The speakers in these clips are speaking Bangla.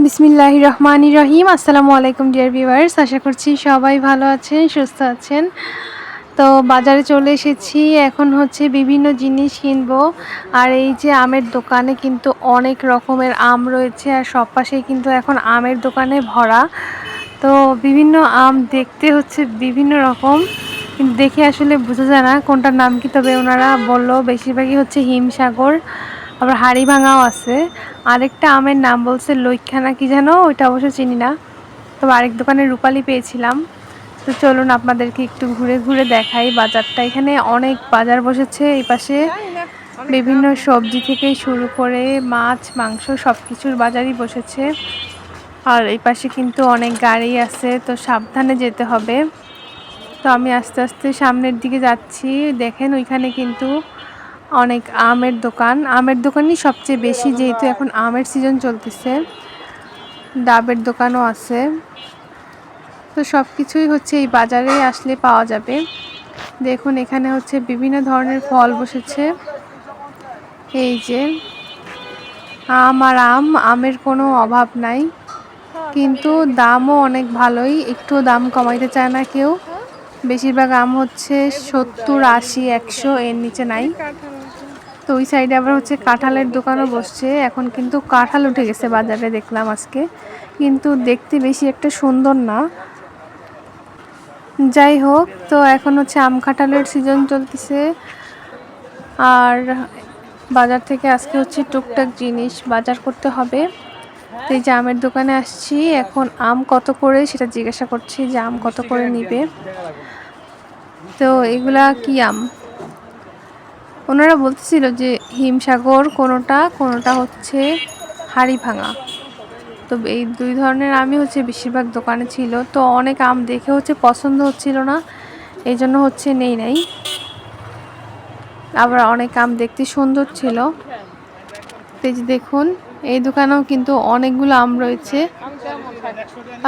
বিসমিল্লাহির রহমানির রহিম। আসসালামু আলাইকুম ডিয়ার ভিউয়ার্স, আশা করছি সবাই ভালো আছেন, সুস্থ আছেন। তো বাজারে চলে এসেছি, এখন হচ্ছে বিভিন্ন জিনিস কিনবো। আর এই যে আমের দোকানে কিন্তু অনেক রকমের আম রয়েছে, আর সব পাশেই কিন্তু এখন আমের দোকানে ভরা। তো বিভিন্ন আম দেখতে হচ্ছে বিভিন্ন রকম, কিন্তু দেখে আসলে বোঝা যায় না কোনটার নাম কি। তবে ওনারা বললো বেশিরভাগই হচ্ছে হিমসাগর, আবার হাড়ি ভাঙাও আছে। আরেকটা আমের নাম বলছে লইখানা কি যেন, ওইটা অবশ্য চিনি না। তবে আরেক দোকানে রূপালি পেয়েছিলাম। তো চলুন আপনাদেরকে একটু ঘুরে ঘুরে দেখাই বাজারটা। এখানে অনেক বাজার বসেছে এই পাশে, বিভিন্ন সবজি থেকে শুরু করে মাছ মাংস সব কিছুর বাজারই বসেছে। আর এই পাশে কিন্তু অনেক গাড়ি আছে, তো সাবধানে যেতে হবে। তো আমি আস্তে আস্তে সামনের দিকে যাচ্ছি। দেখেন ওইখানে কিন্তু অনেক আমের দোকান, আমের দোকানই সবচেয়ে বেশি, যেহেতু এখন আমের সিজন চলতেছে। ডাবের দোকানও আছে। তো সব কিছুই হচ্ছে এই বাজারে আসলে পাওয়া যাবে। দেখুন এখানে হচ্ছে বিভিন্ন ধরনের ফল বসেছে। এই যে আম আর আমের কোনো অভাব নাই, কিন্তু দামও অনেক ভালোই, একটু দাম কমাইতে চায় না কেউ। বেশিরভাগ আম হচ্ছে 70, 80, 100, এর নিচে নাই। তো ওই সাইডে আবার হচ্ছে কাঁঠালের দোকানও বসছে। এখন কিন্তু কাঁঠাল উঠে গেছে বাজারে, দেখলাম আজকে, কিন্তু দেখতে বেশি একটা সুন্দর না। যাই হোক, তো এখন হচ্ছে আম কাঁঠালের সিজন চলতেছে। আর বাজার থেকে আজকে হচ্ছে টুকটাক জিনিস বাজার করতে হবে। তো এই যে আমের দোকানে আসছি, এখন আম কত করে সেটা জিজ্ঞাসা করছি, যে আম কত করে নিবে। তো এগুলা কি আম, ওনারা বলতেছিল যে হিমসাগর কোনোটা, কোনোটা হচ্ছে হাড়ি ভাঙা। তো এই দুই ধরনের আমই হচ্ছে বেশিরভাগ দোকানে ছিল। তো অনেক আম দেখে হচ্ছে পছন্দ হচ্ছিল না, এই জন্য হচ্ছে নেই নাই। আবার অনেক আম দেখতে সুন্দর ছিল। তো এই যে দেখুন, এই দোকানেও কিন্তু অনেকগুলো আম রয়েছে।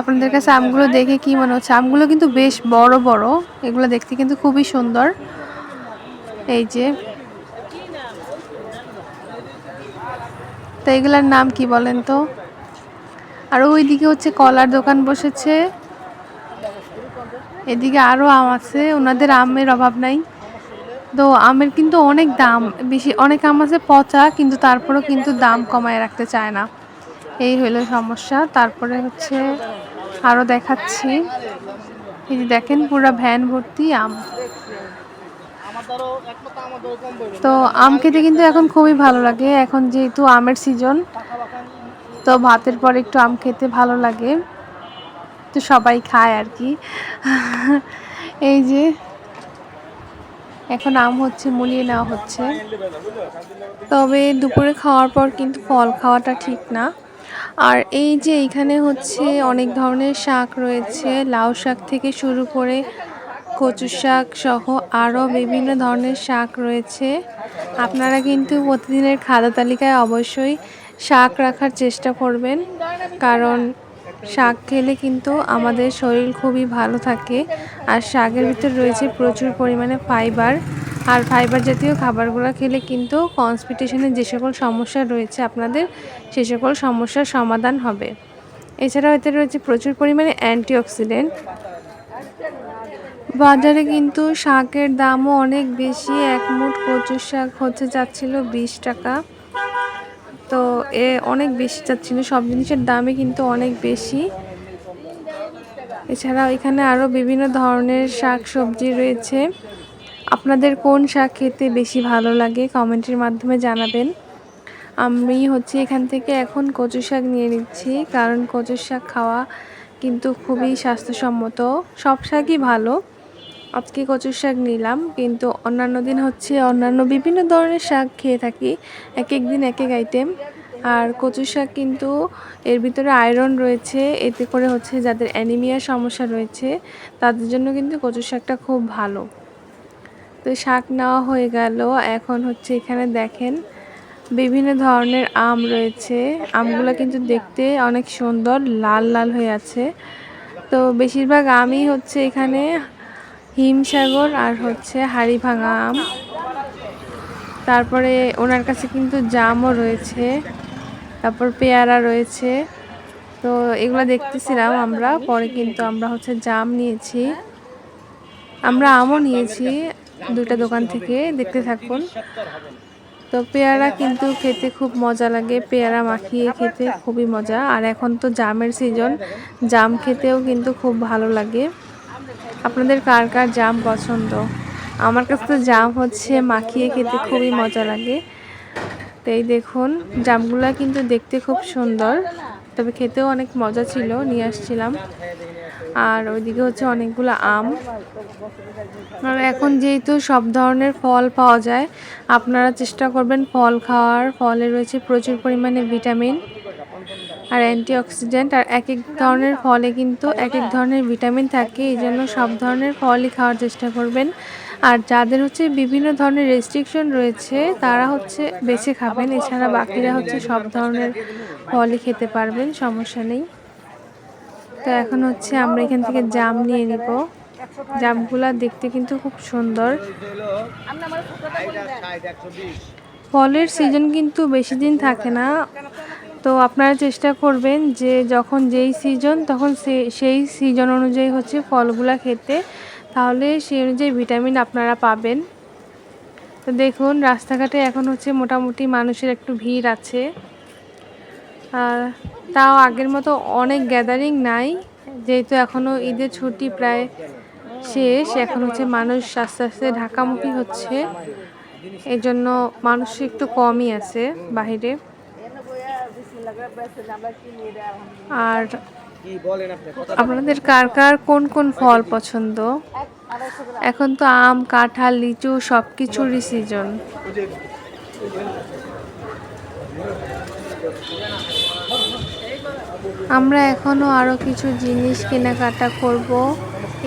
আপনাদের কাছে আমগুলো দেখে কি মনে হচ্ছে? আমগুলো কিন্তু বেশ বড় বড়, এগুলো দেখতে কিন্তু খুবই সুন্দর। এই যে, তো এগুলার নাম কি বলেন তো? আর ওইদিকে হচ্ছে কলার দোকান বসেছে, এদিকে আরও আম আছে, ওনাদের আমের অভাব নাই। তো আমের কিন্তু অনেক দাম বেশি, অনেক আম আছে পচা, কিন্তু তারপরেও কিন্তু দাম কমায় রাখতে চায় না, এই হলো সমস্যা। তারপরে হচ্ছে আরও দেখাচ্ছি, এই যে দেখেন পুরা ভ্যান ভর্তি আম। তো আম খেতে কিন্তু এখন খুবই ভালো লাগে, এখন যেহেতু আমের সিজন, তো ভাতের পর একটু আম খেতে ভালো লাগে, তো সবাই খায় আর কি। এই যে এখন আম হচ্ছে মুলিয়ে নেওয়া হচ্ছে। তবে দুপুরে খাওয়ার পর কিন্তু ফল খাওয়াটা ঠিক না। আর এই যে এইখানে হচ্ছে অনেক ধরনের শাক রয়েছে, লাউ শাক থেকে শুরু করে কচু শাক সহ আরও বিভিন্ন ধরনের শাক রয়েছে। আপনারা কিন্তু প্রতিদিনের খাদ্য তালিকায় অবশ্যই শাক রাখার চেষ্টা করবেন, কারণ শাক খেলে কিন্তু আমাদের শরীর খুবই ভালো থাকে। আর শাকের ভিতর রয়েছে প্রচুর পরিমাণে ফাইবার, আর ফাইবার জাতীয় খাবারগুলো খেলে কিন্তু কনস্টিপেশনের যে সকল সমস্যা রয়েছে আপনাদের, সে সকল সমস্যার সমাধান হবে। এছাড়াও এতে রয়েছে প্রচুর পরিমাণে অ্যান্টিঅক্সিডেন্ট। বাজারে কিন্তু শাকের দামও অনেক বেশি, এক মুঠ কচু শাক হচ্ছে যাচ্ছিল 20 টাকা। তো অনেক বেশি যাচ্ছিল, সব জিনিসের দামই কিন্তু অনেক বেশি। এছাড়াও এখানে আরও বিভিন্ন ধরনের শাক সবজি রয়েছে। আপনাদের কোন শাক খেতে বেশি ভালো লাগে কমেন্টের মাধ্যমে জানাবেন। আমি হচ্ছে এখান থেকে এখন কচু শাক নিয়ে নিচ্ছি, কারণ কচু শাক খাওয়া কিন্তু খুবই স্বাস্থ্যসম্মত, সব শাকই ভালো। আজকে কচুর শাক নিলাম, কিন্তু অন্যান্য দিন হচ্ছে অন্যান্য বিভিন্ন ধরনের শাক খেয়ে থাকি, এক এক দিন এক এক আইটেম। আর কচুর শাক কিন্তু এর ভিতরে আয়রন রয়েছে, এতে করে হচ্ছে যাদের অ্যানিমিয়ার সমস্যা রয়েছে তাদের জন্য কিন্তু কচুর শাকটা খুব ভালো। তো শাক নেওয়া হয়ে গেল, এখন হচ্ছে এখানে দেখেন বিভিন্ন ধরনের আম রয়েছে। আমগুলো কিন্তু দেখতে অনেক সুন্দর, লাল লাল হয়ে আছে। তো বেশিরভাগ আমই হচ্ছে এখানে হিমসাগর আর হচ্ছে হাড়ি ভাঙা আম। তারপরে ওনার কাছে কিন্তু জামও রয়েছে, তারপর পেয়ারা রয়েছে। তো এগুলো দেখতেছিলাম আমরা, পরে কিন্তু আমরা হচ্ছে জাম নিয়েছি, আমরা আমও নিয়েছি দুইটা দোকান থেকে, দেখতে থাকুন। তো পেয়ারা কিন্তু খেতে খুব মজা লাগে, পেয়ারা মাখিয়ে খেতে খুবই মজা। আর এখন তো জামের সিজন, জাম খেতেও কিন্তু খুব ভালো লাগে। আপনাদের কার কার জাম পছন্দ? আমার কাছে তো জাম হচ্ছে মাখিয়ে খেতে খুবই মজা লাগে। তো এই দেখুন, জামগুলা কিন্তু দেখতে খুব সুন্দর, তবে খেতেও অনেক মজা ছিল, নিয়ে আসছিলাম। আর ওইদিকে হচ্ছে অনেকগুলো আম। আর এখন যেহেতু সব ধরনের ফল পাওয়া যায়, আপনারা চেষ্টা করবেন ফল খাওয়ার। ফলে রয়েছে প্রচুর পরিমাণে ভিটামিন আর অ্যান্টিঅক্সিডেন্ট, আর এক এক ধরনের ফলে কিন্তু এক এক ধরনের ভিটামিন থাকে, এই জন্য সব ধরনের ফলই খাওয়ার চেষ্টা করবেন। আর যাদের হচ্ছে বিভিন্ন ধরনের রেস্ট্রিকশন রয়েছে তারা হচ্ছে বেছে খাবেন, এছাড়া বাকিরা হচ্ছে সব ধরনের ফলই খেতে পারবেন, সমস্যা নেই। তো এখন হচ্ছে আমরা এখান থেকে জাম নিয়ে নিব। জামগুলা দেখতে কিন্তু খুব সুন্দর। ফলের সিজন কিন্তু বেশি দিন থাকে না, তো আপনারা চেষ্টা করবেন যে যখন যেই সিজন তখন সেই সিজন অনুযায়ী হচ্ছে ফলগুলা খেতে, তাহলে সেই অনুযায়ী ভিটামিন আপনারা পাবেন। তো দেখুন, রাস্তাঘাটে এখন হচ্ছে মোটামুটি মানুষের একটু ভিড় আছে, আর তাও আগের মতো অনেক গ্যাদারিং নাই, যেহেতু এখনও ঈদের ছুটি প্রায় শেষ। এখন হচ্ছে মানুষ আস্তে আস্তে ঢাকামুখী হচ্ছে, এই জন্য মানুষ একটু কমই আছে বাহিরে। আর আপনাদের কার কার কোন কোন ফল পছন্দ? এখন তো আম, কাঁঠাল, লিচু সবকিছুরই সিজন। আমরা এখনো আরো কিছু জিনিস কেনাকাটা করব,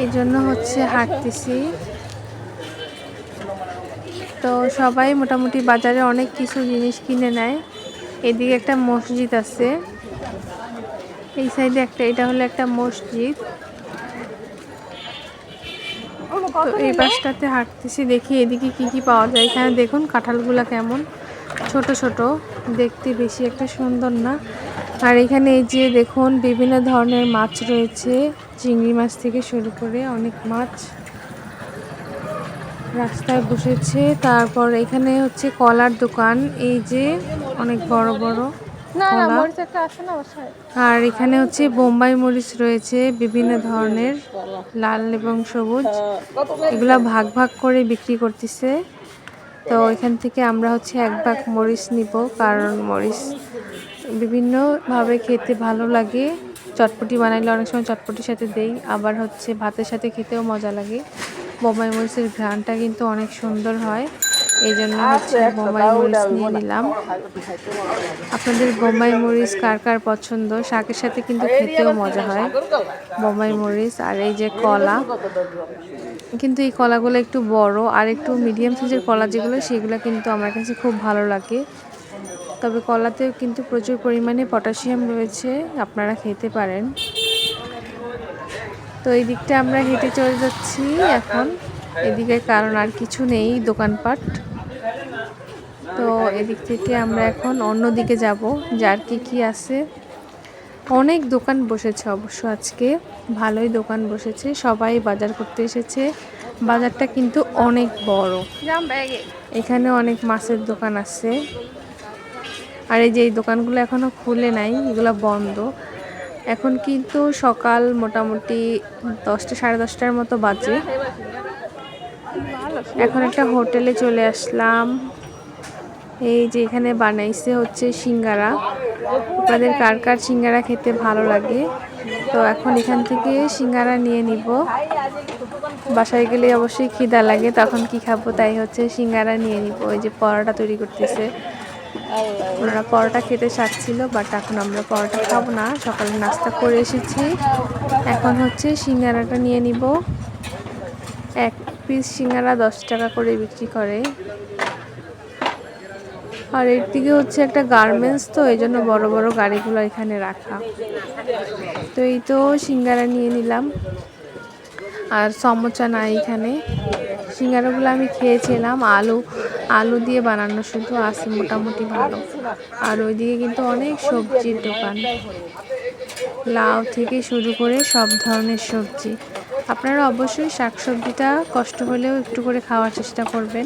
এই জন্য হচ্ছে হাঁটতেছি। তো সবাই মোটামুটি বাজারে অনেক কিছু জিনিস কিনে নেয়। এদিকে একটা মসজিদ আছে, এই সাইডে একটা, এটা হলো একটা মসজিদ। তো এই পাশটাতে হাঁটতেছি, দেখি এদিকে কি কি পাওয়া যায়। এখানে দেখুন কাঁঠালগুলা কেমন ছোট ছোট, দেখতে বেশি একটা সুন্দর না। আর এখানে এই যে দেখুন বিভিন্ন ধরনের মাছ রয়েছে, চিংড়ি মাছ থেকে শুরু করে অনেক মাছ রাস্তায় বসেছে। তারপর এখানে হচ্ছে কলার দোকান, এই যে অনেক বড় বড় কলা। আর এখানে হচ্ছে বোম্বাই মরিচ রয়েছে বিভিন্ন ধরনের, লাল এবং সবুজ, এগুলা ভাগ ভাগ করে বিক্রি করতেছে। তো এখান থেকে আমরা হচ্ছে এক ভাগ মরিচ নিব, কারণ মরিচ বিভিন্নভাবে খেতে ভালো লাগে। চটপটি বানাইলে অনেক সময় চটপটির সাথে দেই, আবার হচ্ছে ভাতের সাথে খেতেও মজা লাগে। বোম্বাই মরিচের ঘ্রাণটা কিন্তু অনেক সুন্দর হয়, এই জন্য হচ্ছে বোম্বাই মরিচ নিয়ে নিলাম। আপনাদের বোম্বাই মরিচ কার কার পছন্দ? শাকের সাথে কিন্তু খেতেও মজা হয় বোম্বাই মরিচ। আর এই যে কলা, কিন্তু এই কলাগুলো একটু বড়, আর একটু মিডিয়াম সাইজের কলা যেগুলো, সেগুলো কিন্তু আমার কাছে খুব ভালো লাগে। তবে কলাতেও কিন্তু প্রচুর পরিমাণে পটাশিয়াম রয়েছে, আপনারা খেতে পারেন। তো এই দিকটা আমরা হেঁটে চলে যাচ্ছি এখন এদিকে, কারণ আর কিছু নেই দোকানপাট। তো এদিক থেকে আমরা এখন অন্য দিকে যাব, যার কি আছে। অনেক দোকান বসেছে অবশ্য, আজকে ভালোই দোকান বসেছে, সবাই বাজার করতে এসেছে। বাজারটা কিন্তু অনেক বড়, এখানে অনেক মাছের দোকান আছে। আর এই যে এই দোকানগুলো এখনো খুলে নাই, এগুলো বন্ধ। এখন কিন্তু সকাল মোটামুটি 10টা সাড়ে 10টার মতো বাজে। এখন একটা হোটেলে চলে আসলাম, এই যে এখানে বানাইছে হচ্ছে সিঙ্গারা। আপনাদের কার কার সিঙ্গারা খেতে ভালো লাগে? তো এখন এখান থেকে সিঙ্গারা নিয়ে নিব, বাসায় গেলে অবশ্যই খিদা লাগে, তখন কি খাবো, তাই হচ্ছে সিঙ্গারা নিয়ে নিব। ওই যে পরোটা তৈরি করতেছে, ওনারা পরোটা খেতে চাচ্ছিল, বাট এখন আমরা পরোটা খাবো না, সকালে নাস্তা করে এসেছি। এখন হচ্ছে সিঙ্গারাটা নিয়ে নিব। এক পিস সিঙ্গারা 10 টাকা করে বিক্রি করে। আর এর দিকে হচ্ছে একটা গার্মেন্টস, তো এই জন্য বড় বড় গাড়িগুলো এখানে রাখা। তো এই তো সিঙ্গারা নিয়ে নিলাম, আর সমোসা নাই এখানে। সিঙ্গারাগুলো আমি খেয়েছিলাম, আলু দিয়ে বানানো, শুধু আছে মোটামুটি ভালো। আর ওইদিকে কিন্তু অনেক সবজির দোকান। লাউ থেকে শুরু করে সব ধরনের সবজি। আপনারা অবশ্যই শাকসবজিটা কষ্ট হলেও একটু করে খাওয়ার চেষ্টা করবেন,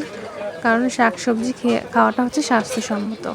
কারণ শাকসবজি খাওয়াটা হচ্ছে স্বাস্থ্যসম্মত।